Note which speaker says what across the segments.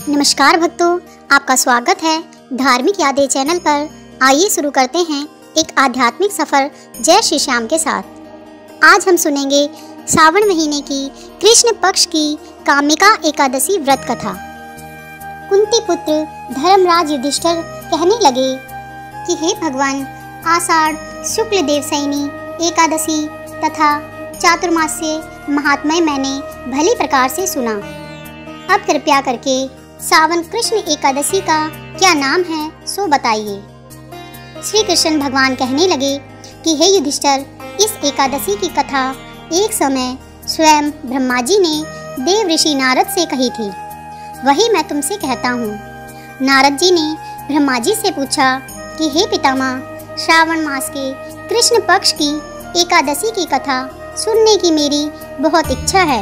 Speaker 1: नमस्कार भक्तों, आपका स्वागत है धार्मिक यादें चैनल पर। आइए शुरू करते हैं एक आध्यात्मिक सफर जय श्री श्याम के साथ। आज हम सुनेंगे श्रावण महीने की कृष्ण पक्ष की कामिका एकादशी व्रत कथा। कुंती पुत्र धर्मराज युधिष्ठिर कहने लगे कि हे भगवान, आषाढ़ शुक्ल देवशयनी एकादशी तथा चातुर्मास्य महात्म्य मैंने भली प्रकार से सुना। अब कृपया करके श्रावण कृष्ण एकादशी का क्या नाम है सो बताइए। श्री कृष्ण भगवान कहने लगे कि हे युधिष्ठिर, इस एकादशी की कथा एक समय स्वयं ब्रह्मा जी ने देव ऋषि नारद से कही थी, वही मैं तुमसे कहता हूँ। नारद जी ने ब्रह्मा जी से पूछा कि हे पितामह, श्रावण मास के कृष्ण पक्ष की एकादशी की कथा सुनने की मेरी बहुत इच्छा है।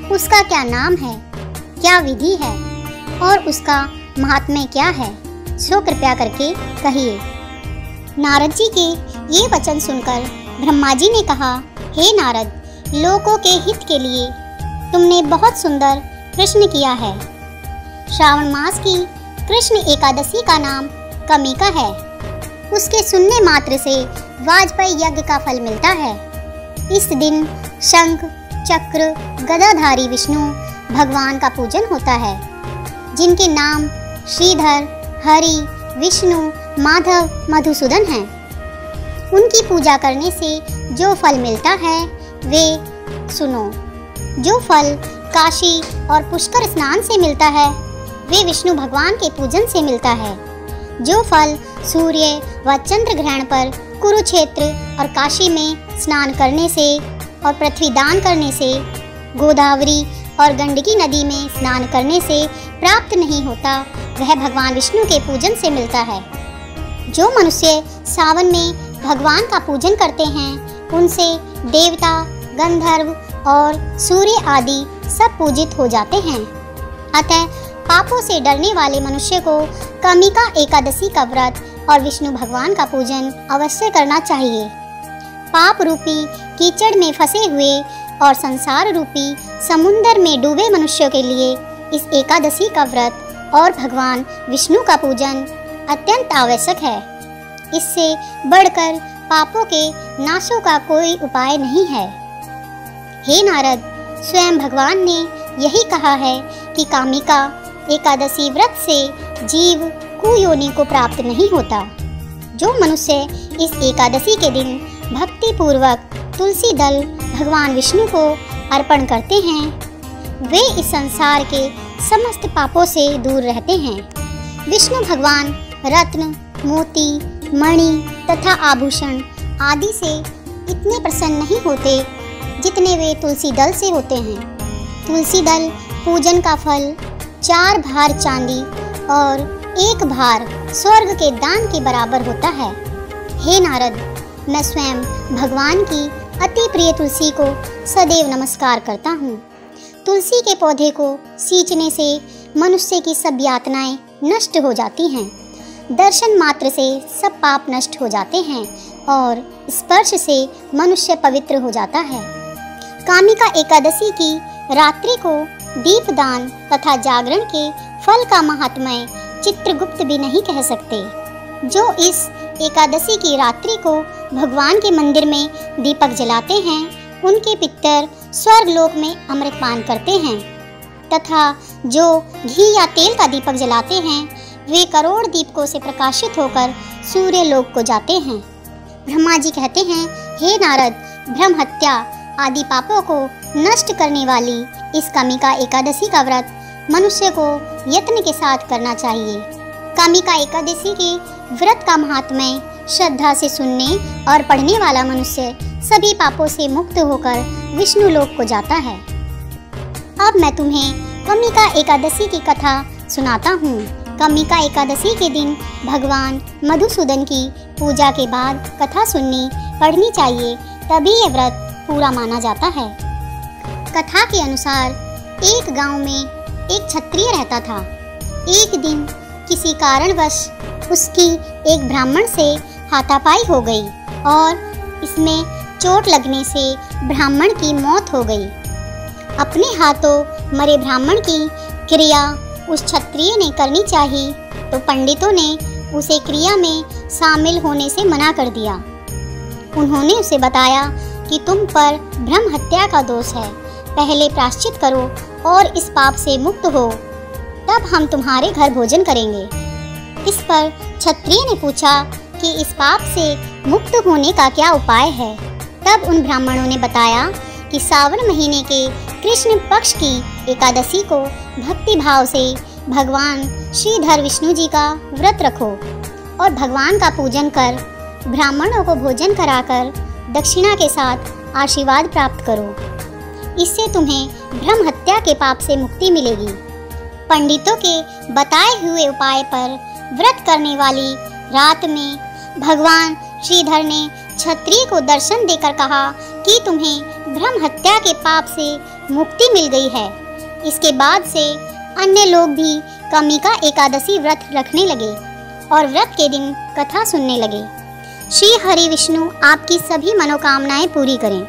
Speaker 1: उसका क्या नाम है, क्या विधि है और उसका महात्म्य क्या है, सो कृपया करके कहिए। नारद जी के ये वचन सुनकर ब्रह्मा जी ने कहा, हे नारद, लोकों के हित के लिए तुमने बहुत सुंदर प्रश्न किया है। श्रावण मास की कृष्ण एकादशी का नाम कामिका है। उसके सुनने मात्र से वाजपेयी यज्ञ का फल मिलता है। इस दिन शंख चक्र गदाधारी विष्णु भगवान का पूजन होता है, जिनके नाम श्रीधर, हरि, विष्णु, माधव, मधुसूदन हैं। उनकी पूजा करने से जो फल मिलता है वे सुनो। जो फल काशी और पुष्कर स्नान से मिलता है वे विष्णु भगवान के पूजन से मिलता है। जो फल सूर्य व चंद्र ग्रहण पर कुरुक्षेत्र और काशी में स्नान करने से और पृथ्वी दान करने से, गोदावरी और गंडकी नदी में स्नान करने से प्राप्त नहीं होता, वह भगवान विष्णु के पूजन से मिलता है। जो मनुष्य सावन में भगवान का पूजन करते हैं उनसे देवता, गंधर्व और सूर्य आदि सब पूजित हो जाते हैं। अतः पापों से डरने वाले मनुष्य को कामिका एकादशी का व्रत और विष्णु भगवान का पूजन अवश्य करना चाहिए। पाप रूपी कीचड़ में फंसे हुए और संसार रूपी समुद्र में डूबे मनुष्यों के लिए इस एकादशी का व्रत और भगवान विष्णु का पूजन अत्यंत आवश्यक है। इससे बढ़कर पापों के नाशों का कोई उपाय नहीं है। हे नारद, स्वयं भगवान ने यही कहा है कि कामिका एकादशी व्रत से जीव कुयोनि को प्राप्त नहीं होता। जो मनुष्य इस एकादशी के दिन भक्ति पूर्वक तुलसी दल भगवान विष्णु को अर्पण करते हैं वे इस संसार के समस्त पापों से दूर रहते हैं। विष्णु भगवान रत्न, मोती, मणि तथा आभूषण आदि से इतने प्रसन्न नहीं होते जितने वे तुलसी दल से होते हैं। तुलसी दल पूजन का फल 4 भार चांदी और 1 भार स्वर्ग के दान के बराबर होता है। हे नारद, मैं स्वयं भगवान की अति प्रिय तुलसी को सदैव नमस्कार करता हूँ। तुलसी के पौधे को सींचने से मनुष्य की सब यातनाएं नष्ट हो जाती हैं। दर्शन मात्र से सब पाप नष्ट हो जाते हैं और स्पर्श से मनुष्य पवित्र हो जाता है। कामिका एकादशी की रात्रि को दीपदान तथा जागरण के फल का महात्म्य चित्रगुप्त भी नहीं कह सकते। जो इस एकादशी की रात्रि को भगवान के मंदिर में दीपक जलाते हैं उनके पितर स्वर्ग लोक में अमृत पान करते हैं, तथा जो घी या तेल का दीपक जलाते हैं वे करोड़ दीपकों से प्रकाशित होकर सूर्य लोक को जाते हैं। ब्रह्मा जी कहते हैं, हे नारद, ब्रह्म हत्या आदि पापों को नष्ट करने वाली इस कामिका एकादशी का व्रत मनुष्य को यत्न के साथ करना चाहिए। कामिका एकादशी के व्रत का महात्म्य श्रद्धा से सुनने और पढ़ने वाला मनुष्य सभी पापों से मुक्त होकर विष्णु लोक को जाता है। अब मैं तुम्हें कामिका एकादशी की कथा सुनाता हूँ। कामिका एकादशी के दिन भगवान मधुसूदन की पूजा के बाद कथा सुननी पढ़नी चाहिए, तभी यह व्रत पूरा माना जाता है। कथा के अनुसार एक गांव में एक क्षत्रिय रहता था। एक दिन किसी कारणवश उसकी एक ब्राह्मण से हाथापाई हो गई और इसमें चोट लगने से ब्राह्मण की मौत हो गई। अपने हाथों मरे ब्राह्मण की क्रिया उस क्षत्रिय क्षत्रिय ने करनी चाहिए तो पंडितों ने उसे क्रिया में शामिल होने से मना कर दिया। उन्होंने उसे बताया कि तुम पर ब्रह्म हत्या का दोष है, पहले प्रायश्चित करो और इस पाप से मुक्त हो, तब हम तुम्हारे घर भोजन करेंगे। इस पर क्षत्रिय ने पूछा कि इस पाप से मुक्त होने का क्या उपाय है। तब उन ब्राह्मणों ने बताया कि सावन महीने के कृष्ण पक्ष की एकादशी को भक्ति भाव से भगवान श्रीधर विष्णु जी का व्रत रखो और भगवान का पूजन कर ब्राह्मणों को भोजन कराकर दक्षिणा के साथ आशीर्वाद प्राप्त करो। इससे तुम्हें ब्रह्म हत्या के पाप से मुक्ति मिलेगी। पंडितों के बताए हुए उपाय पर व्रत करने वाली रात में भगवान श्रीधर ने क्षत्रिय को दर्शन देकर कहा कि तुम्हें ब्रह्म हत्या के पाप से मुक्ति मिल गई है। इसके बाद से अन्य लोग भी कामिका एकादशी व्रत रखने लगे और व्रत के दिन कथा सुनने लगे। श्री हरि विष्णु आपकी सभी मनोकामनाएं पूरी करें।